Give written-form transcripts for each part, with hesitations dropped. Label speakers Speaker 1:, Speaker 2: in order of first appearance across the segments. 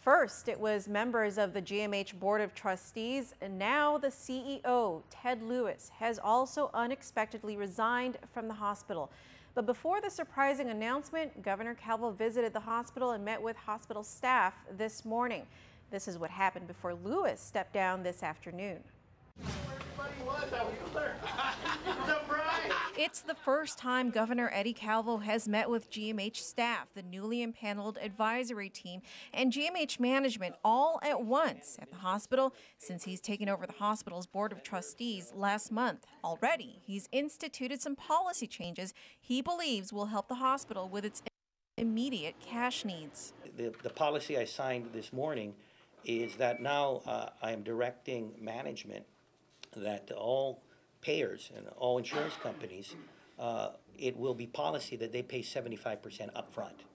Speaker 1: First, it was members of the GMH Board of Trustees, and now the CEO, Ted Lewis, has also unexpectedly resigned from the hospital. But before the surprising announcement, Governor Calvo visited the hospital and met with hospital staff this morning. This is what happened before Lewis stepped down this afternoon. It's the first time Governor Eddie Calvo has met with GMH staff, the newly impaneled advisory team, and GMH management all at once at the hospital since he's taken over the hospital's Board of Trustees last month. Already, he's instituted some policy changes he believes will help the hospital with its immediate cash needs.
Speaker 2: The policy I signed this morning is that now I am directing management that all payers and all insurance companies, it will be policy that they pay 75% upfront.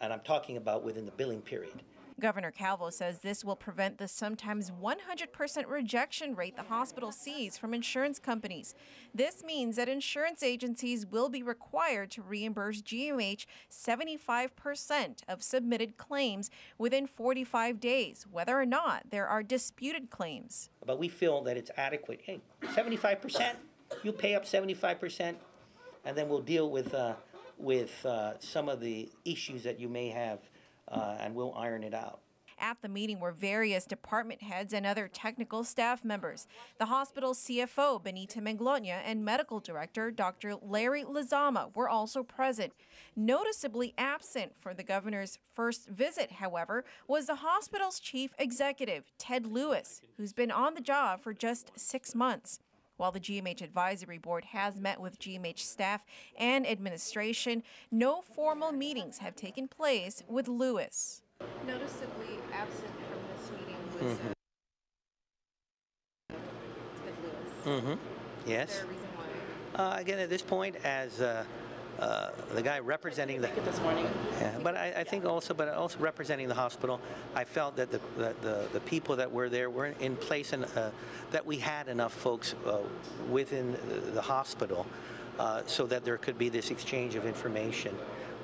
Speaker 2: And I'm talking about within the billing period.
Speaker 1: Governor Calvo says this will prevent the sometimes 100% rejection rate the hospital sees from insurance companies. This means that insurance agencies will be required to reimburse GMH 75% of submitted claims within 45 days, whether or not there are disputed claims.
Speaker 2: But we feel that it's adequate. Hey, 75%, you pay up 75%, and then we'll deal with some of the issues that you may have, and we'll iron it out.
Speaker 1: At the meeting were various department heads and other technical staff members. The hospital's CFO, Benita Menglonia, and medical director, Dr. Larry Lizama, were also present. Noticeably absent for the governor's first visit, however, was the hospital's chief executive, Ted Lewis, who's been on the job for just 6 months. While the GMH Advisory Board has met with GMH staff and administration, no formal meetings have taken place with Lewis. Noticeably absent from this meeting was Ted Lewis.
Speaker 2: Yes.
Speaker 1: Is there a reason why?
Speaker 2: Again, at this point, as the guy representing the
Speaker 3: this morning.
Speaker 2: Yeah, but I think also representing the hospital, I felt that the people that were there were in place, and that we had enough folks within the hospital so that there could be this exchange of information,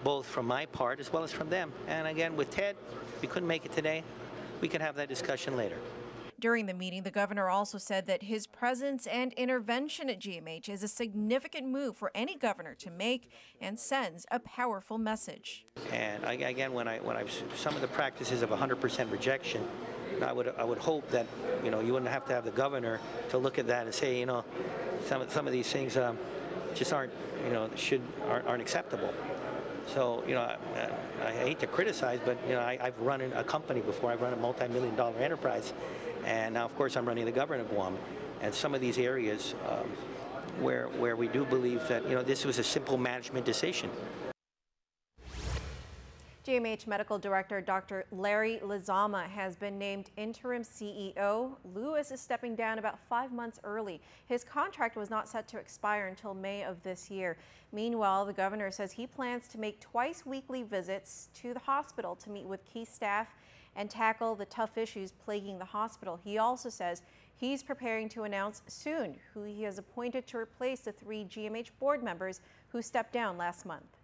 Speaker 2: both from my part as well as from them. And again, with Ted, we couldn't make it today. We can have that discussion later.
Speaker 1: During the meeting, the governor also said that his presence and intervention at GMH is a significant move for any governor to make and sends a powerful message.
Speaker 2: And again, when some of the practices of 100% rejection, I would hope that you wouldn't have to have the governor to look at that and say some of these things just aren't acceptable. So I hate to criticize, but I've run a company before. I've run a multi-million-dollar enterprise, and now of course I'm running the government of Guam. And some of these areas where we do believe that this was a simple management decision.
Speaker 1: GMH Medical Director Dr. Larry Lizama has been named interim CEO. Lewis is stepping down about 5 months early. His contract was not set to expire until May of this year. Meanwhile, the governor says he plans to make twice-weekly visits to the hospital to meet with key staff and tackle the tough issues plaguing the hospital. He also says he's preparing to announce soon who he has appointed to replace the 3 GMH board members who stepped down last month.